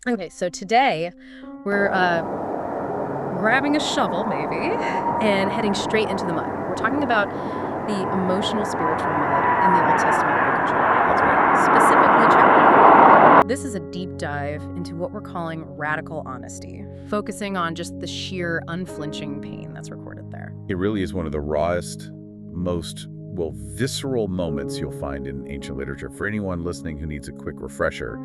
Okay, so today we're grabbing a shovel, maybe, and heading straight into the mud. We're talking about the emotional spiritual mud in the Old Testament book of Job. That's right. Specifically, chapter 4. This is a deep dive into what we're calling radical honesty, focusing on just the sheer unflinching pain that's recorded there. It really is one of the rawest, most, visceral moments you'll find in ancient literature. For anyone listening who needs a quick refresher,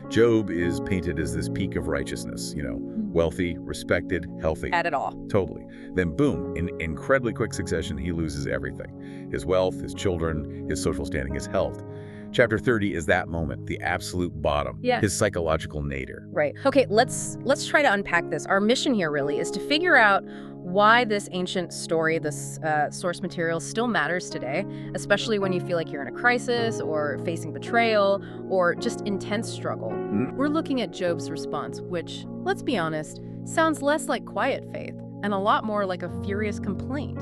Job is painted as this peak of righteousness, wealthy, respected, healthy. Had it all. Totally. Then boom, in incredibly quick succession, he loses everything. His wealth, his children, his social standing, his health. Chapter 30 is that moment, the absolute bottom, his psychological nadir. Right. Okay, let's try to unpack this. Our mission here really is to figure out why this ancient story, this source material still matters today, especially when you feel like you're in a crisis or facing betrayal or just intense struggle. We're looking at Job's response, which, let's be honest, sounds less like quiet faith and a lot more like a furious complaint,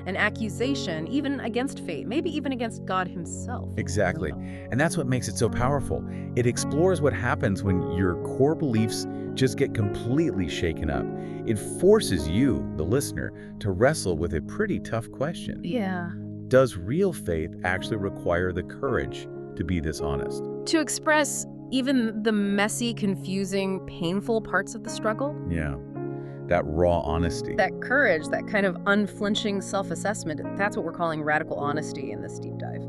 an accusation even against fate, maybe even against God himself. Exactly. And that's what makes it so powerful. It explores what happens when your core beliefs just get completely shaken up. It forces you, the listener, to wrestle with a pretty tough question. Yeah. Does real faith actually require the courage to be this honest? To express even the messy, confusing, painful parts of the struggle? Yeah. That raw honesty. That courage, that kind of unflinching self-assessment, that's what we're calling radical honesty in this deep dive.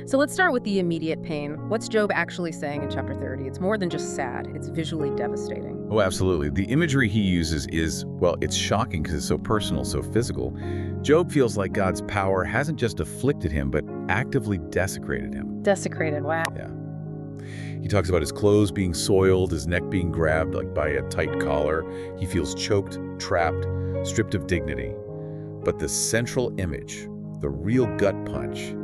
So let's start with the immediate pain. What's Job actually saying in chapter 30? It's more than just sad. It's visually devastating. Oh, absolutely. The imagery he uses is, it's shocking because it's so personal, so physical. Job feels like God's power hasn't just afflicted him, but actively desecrated him. Desecrated, wow. Yeah. He talks about his clothes being soiled, his neck being grabbed by a tight collar. He feels choked, trapped, stripped of dignity. But the central image, the real gut punch,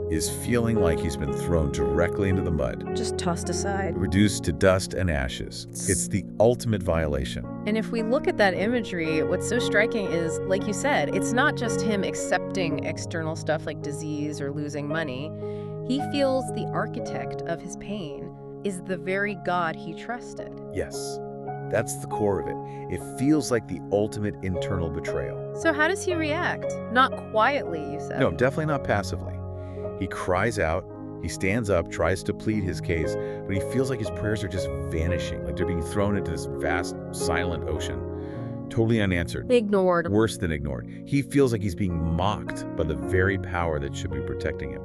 is feeling like he's been thrown directly into the mud. Just tossed aside. Reduced to dust and ashes. It's the ultimate violation. And if we look at that imagery, what's so striking is, like you said, it's not just him accepting external stuff like disease or losing money. He feels the architect of his pain is the very God he trusted. Yes, that's the core of it. It feels like the ultimate internal betrayal. So how does he react? Not quietly, you said. No, definitely not passively. He cries out, he stands up, tries to plead his case, but he feels like his prayers are just vanishing, like they're being thrown into this vast, silent ocean. Totally unanswered. Ignored. Worse than ignored. He feels like he's being mocked by the very power that should be protecting him.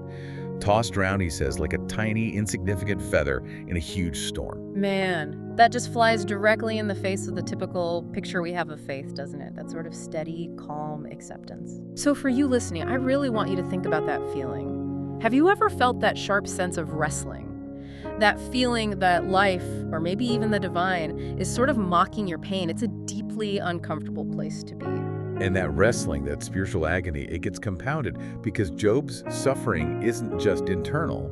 Tossed around, he says, like a tiny, insignificant feather in a huge storm. Man, that just flies directly in the face of the typical picture we have of faith, doesn't it? That sort of steady, calm acceptance. So for you listening, I really want you to think about that feeling. Have you ever felt that sharp sense of wrestling? That feeling that life, or maybe even the divine, is sort of mocking your pain. It's a deeply uncomfortable place to be. And that wrestling, that spiritual agony, it gets compounded because Job's suffering isn't just internal.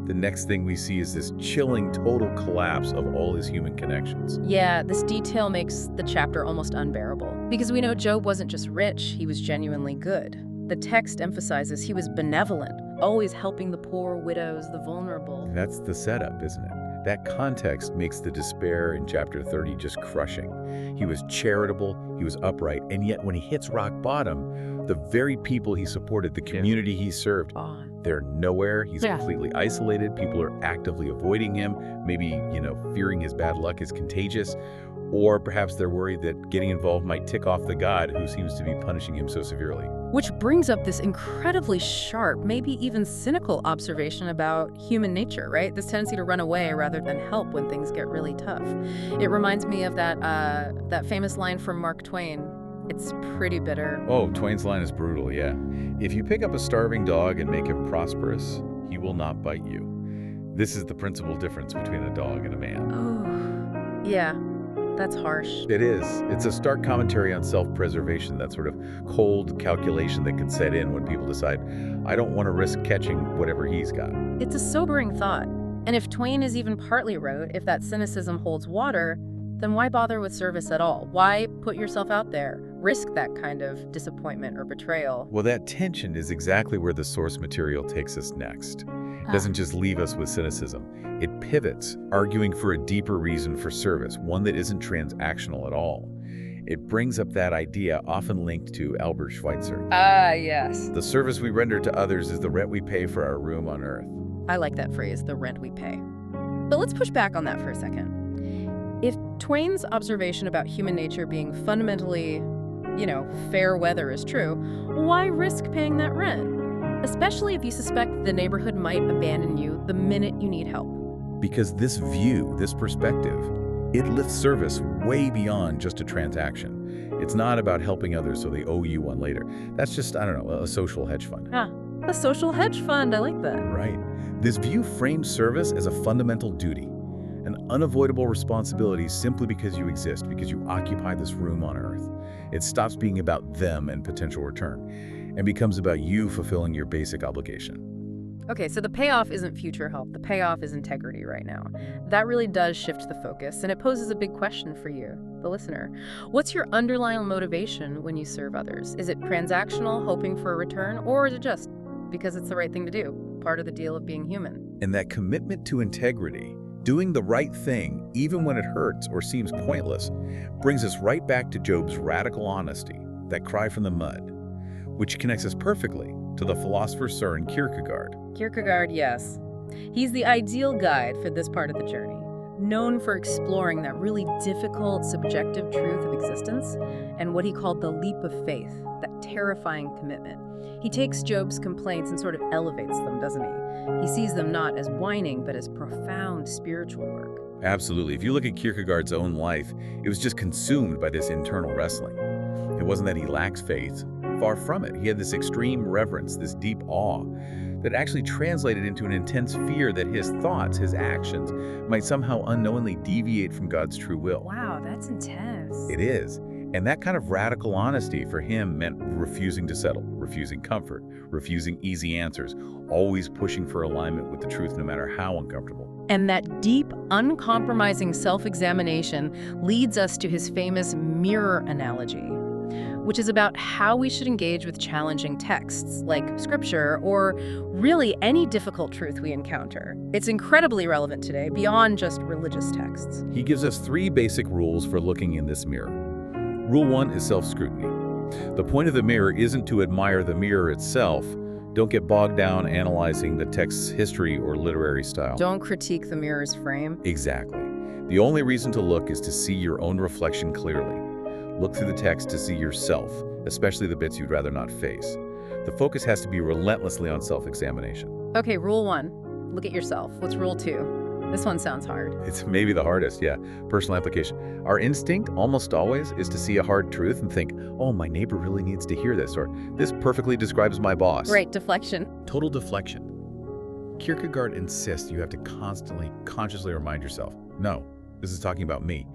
The next thing we see is this chilling total collapse of all his human connections. Yeah, this detail makes the chapter almost unbearable. Because we know Job wasn't just rich, he was genuinely good. The text emphasizes he was benevolent, always helping the poor, widows, the vulnerable. That's the setup, isn't it? That context makes the despair in chapter 30 just crushing. He was charitable, he was upright, and yet when he hits rock bottom, the very people he supported, the community he served, they're nowhere. He's completely isolated. People are actively avoiding him, maybe, fearing his bad luck is contagious, or perhaps they're worried that getting involved might tick off the God who seems to be punishing him so severely. Which brings up this incredibly sharp, maybe even cynical observation about human nature, right? This tendency to run away rather than help when things get really tough. It reminds me of that famous line from Mark Twain. It's pretty bitter. Oh, Twain's line is brutal, yeah. If you pick up a starving dog and make him prosperous, he will not bite you. This is the principal difference between a dog and a man. Oh, yeah. That's harsh. It is. It's a stark commentary on self-preservation, that sort of cold calculation that can set in when people decide, I don't want to risk catching whatever he's got. It's a sobering thought. And if Twain is even partly right, if that cynicism holds water, then why bother with service at all? Why put yourself out there? Risk that kind of disappointment or betrayal? Well, that tension is exactly where the source material takes us next. doesn't just leave us with cynicism. It pivots, arguing for a deeper reason for service, one that isn't transactional at all. It brings up that idea often linked to Albert Schweitzer. Ah, yes. The service we render to others is the rent we pay for our room on earth. I like that phrase, the rent we pay. But let's push back on that for a second. If Twain's observation about human nature being fundamentally, fair weather is true, why risk paying that rent? Especially if you suspect the neighborhood might abandon you the minute you need help. Because this view, this perspective, it lifts service way beyond just a transaction. It's not about helping others so they owe you one later. That's just, a social hedge fund. Ah, a social hedge fund. I like that. Right. This view frames service as a fundamental duty, an unavoidable responsibility simply because you exist, because you occupy this room on earth. It stops being about them and potential return, and becomes about you fulfilling your basic obligation. Okay, so the payoff isn't future help. The payoff is integrity right now. That really does shift the focus, and it poses a big question for you, the listener. What's your underlying motivation when you serve others? Is it transactional, hoping for a return, or is it just because it's the right thing to do, part of the deal of being human? And that commitment to integrity, doing the right thing, even when it hurts or seems pointless, brings us right back to Job's radical honesty, that cry from the mud, which connects us perfectly to the philosopher Søren Kierkegaard. Kierkegaard, yes. He's the ideal guide for this part of the journey, known for exploring that really difficult, subjective truth of existence and what he called the leap of faith, that terrifying commitment. He takes Job's complaints and sort of elevates them, doesn't he? He sees them not as whining, but as profound spiritual work. Absolutely. If you look at Kierkegaard's own life, it was just consumed by this internal wrestling. It wasn't that he lacks faith. Far from it. He had this extreme reverence, this deep awe, that actually translated into an intense fear that his thoughts, his actions, might somehow unknowingly deviate from God's true will. Wow, that's intense. It is. And that kind of radical honesty for him meant refusing to settle, refusing comfort, refusing easy answers, always pushing for alignment with the truth no matter how uncomfortable. And that deep, uncompromising self-examination leads us to his famous mirror analogy, which is about how we should engage with challenging texts, like scripture, or really any difficult truth we encounter. It's incredibly relevant today, beyond just religious texts. He gives us 3 basic rules for looking in this mirror. Rule 1 is self-scrutiny. The point of the mirror isn't to admire the mirror itself. Don't get bogged down analyzing the text's history or literary style. Don't critique the mirror's frame. Exactly. The only reason to look is to see your own reflection clearly. Look through the text to see yourself, especially the bits you'd rather not face. The focus has to be relentlessly on self-examination. Okay, rule 1, look at yourself. What's rule 2? This one sounds hard. It's maybe the hardest, yeah. Personal application. Our instinct, almost always, is to see a hard truth and think, oh, my neighbor really needs to hear this, or this perfectly describes my boss. Right, deflection. Total deflection. Kierkegaard insists you have to constantly, consciously remind yourself, no, this is talking about me.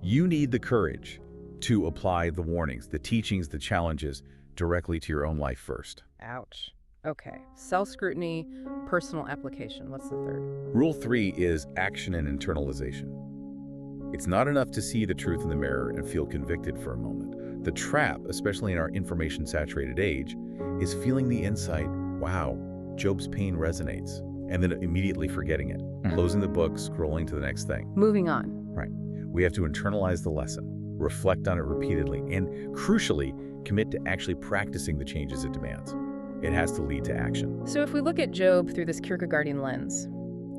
You need the courage to apply the warnings, the teachings, the challenges directly to your own life first. Ouch. Okay, self-scrutiny, personal application. What's the third? Rule 3 is action and internalization. It's not enough to see the truth in the mirror and feel convicted for a moment. The trap, especially in our information-saturated age, is feeling the insight, wow, Job's pain resonates, and then immediately forgetting it, closing the book, scrolling to the next thing. Moving on. Right. We have to internalize the lesson, reflect on it repeatedly, and crucially, commit to actually practicing the changes it demands. It has to lead to action. So if we look at Job through this Kierkegaardian lens,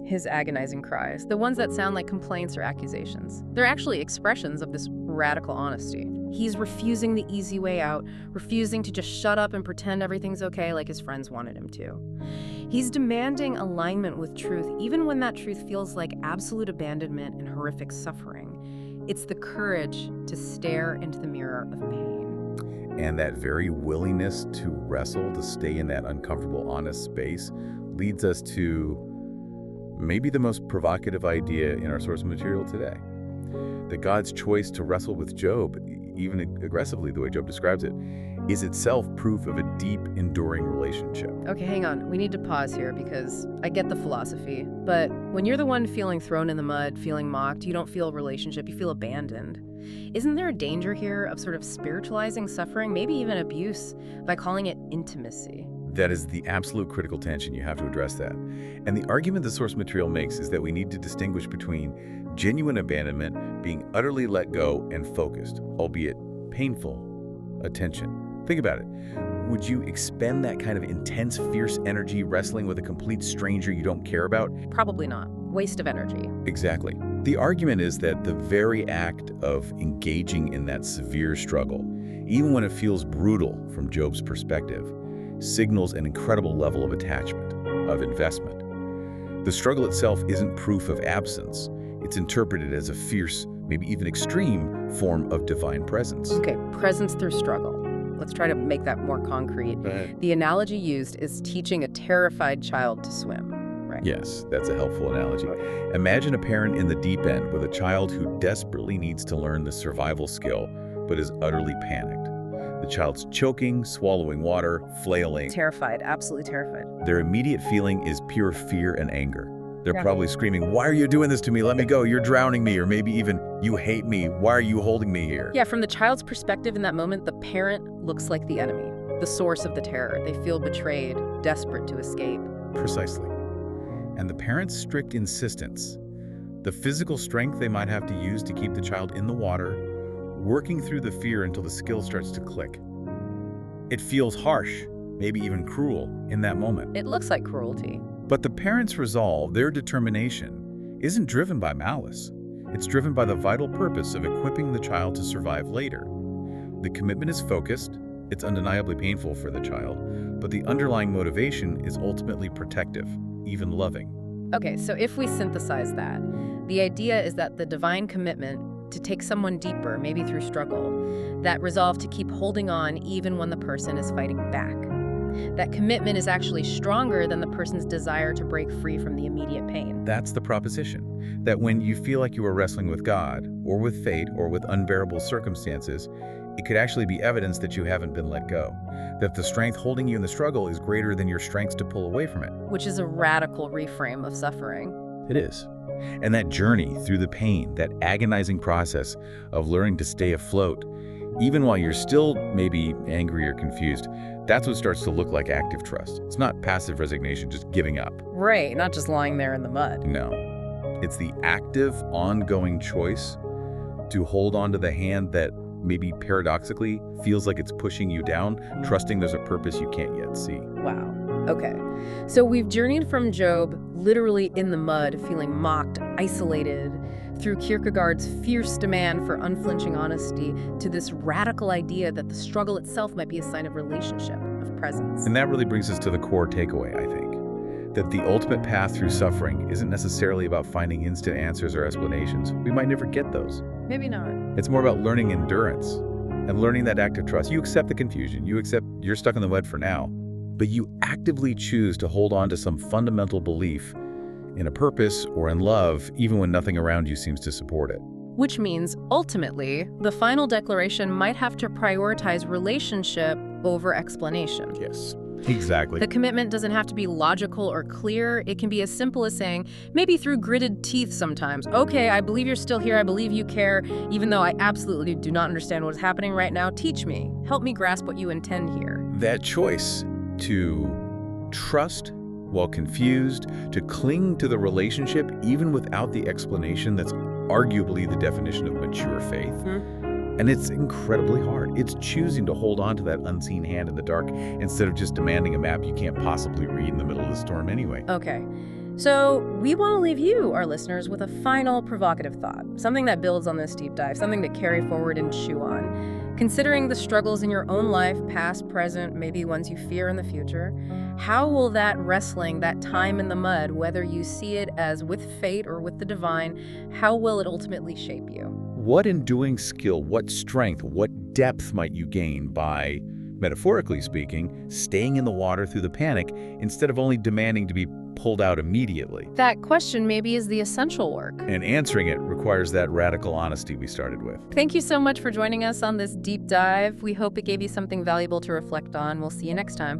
his agonizing cries, the ones that sound like complaints or accusations, they're actually expressions of this radical honesty. He's refusing the easy way out, refusing to just shut up and pretend everything's okay like his friends wanted him to. He's demanding alignment with truth, even when that truth feels like absolute abandonment and horrific suffering. It's the courage to stare into the mirror of pain. And that very willingness to wrestle, to stay in that uncomfortable, honest space, leads us to maybe the most provocative idea in our source material today. That God's choice to wrestle with Job, even aggressively the way Job describes it, is itself proof of a deep, enduring relationship. Okay, hang on. We need to pause here because I get the philosophy, but when you're the one feeling thrown in the mud, feeling mocked, you don't feel a relationship, you feel abandoned. Isn't there a danger here of sort of spiritualizing suffering, maybe even abuse, by calling it intimacy? That is the absolute critical tension. You have to address that. And the argument the source material makes is that we need to distinguish between genuine abandonment, being utterly let go and focused, albeit painful, attention. Think about it. Would you expend that kind of intense, fierce energy wrestling with a complete stranger you don't care about? Probably not. Waste of energy. Exactly. The argument is that the very act of engaging in that severe struggle, even when it feels brutal from Job's perspective, signals an incredible level of attachment, of investment. The struggle itself isn't proof of absence. It's interpreted as a fierce, maybe even extreme, form of divine presence. Okay, presence through struggle. Let's try to make that more concrete. The analogy used is teaching a terrified child to swim, right? Yes, that's a helpful analogy. Imagine a parent in the deep end with a child who desperately needs to learn the survival skill, but is utterly panicked. The child's choking, swallowing water, flailing. Terrified, absolutely terrified. Their immediate feeling is pure fear and anger. They're probably screaming, "Why are you doing this to me? Let me go. You're drowning me." Or maybe even, "You hate me. Why are you holding me here?" Yeah, from the child's perspective in that moment, the parent looks like the enemy, the source of the terror. They feel betrayed, desperate to escape. Precisely. And the parent's strict insistence, the physical strength they might have to use to keep the child in the water, working through the fear until the skill starts to click. It feels harsh, maybe even cruel, in that moment. It looks like cruelty. But the parents' resolve, their determination, isn't driven by malice. It's driven by the vital purpose of equipping the child to survive later. The commitment is focused, it's undeniably painful for the child, but the underlying motivation is ultimately protective, even loving. Okay, so if we synthesize that, the idea is that the divine commitment to take someone deeper, maybe through struggle, that resolve to keep holding on even when the person is fighting back. That commitment is actually stronger than the person's desire to break free from the immediate pain. That's the proposition, that when you feel like you are wrestling with God, or with fate, or with unbearable circumstances, it could actually be evidence that you haven't been let go, that the strength holding you in the struggle is greater than your strength to pull away from it. Which is a radical reframe of suffering. It is. And that journey through the pain, that agonizing process of learning to stay afloat, even while you're still maybe angry or confused, that's what starts to look like active trust. It's not passive resignation, just giving up. Right, not just lying there in the mud. No. It's the active, ongoing choice to hold on to the hand that maybe paradoxically feels like it's pushing you down, trusting there's a purpose you can't yet see. Wow. Okay. So we've journeyed from Job, literally in the mud, feeling mocked, isolated, through Kierkegaard's fierce demand for unflinching honesty, to this radical idea that the struggle itself might be a sign of relationship, of presence. And that really brings us to the core takeaway, I think, that the ultimate path through suffering isn't necessarily about finding instant answers or explanations. We might never get those. Maybe not. It's more about learning endurance and learning that active trust. You accept the confusion. You accept you're stuck in the mud for now, but you actively choose to hold on to some fundamental belief in a purpose or in love, even when nothing around you seems to support it. Which means, ultimately, the final declaration might have to prioritize relationship over explanation. Yes, exactly. The commitment doesn't have to be logical or clear. It can be as simple as saying, maybe through gritted teeth sometimes, "Okay, I believe you're still here. I believe you care. Even though I absolutely do not understand what is happening right now, teach me. Help me grasp what you intend here." That choice to trust while confused, to cling to the relationship even without the explanation, that's arguably the definition of mature faith. And it's incredibly hard. It's choosing to hold on to that unseen hand in the dark instead of just demanding a map you can't possibly read in the middle of the storm anyway. Okay. So we want to leave you, our listeners, with a final provocative thought, something that builds on this deep dive, something to carry forward and chew on. Considering the struggles in your own life, past, present, maybe ones you fear in the future, how will that wrestling, that time in the mud, whether you see it as with fate or with the divine, how will it ultimately shape you? What enduring skill, what strength, what depth might you gain by, metaphorically speaking, staying in the water through the panic instead of only demanding to be pulled out immediately? That question maybe is the essential work. And answering it requires that radical honesty we started with. Thank you so much for joining us on this deep dive. We hope it gave you something valuable to reflect on. We'll see you next time.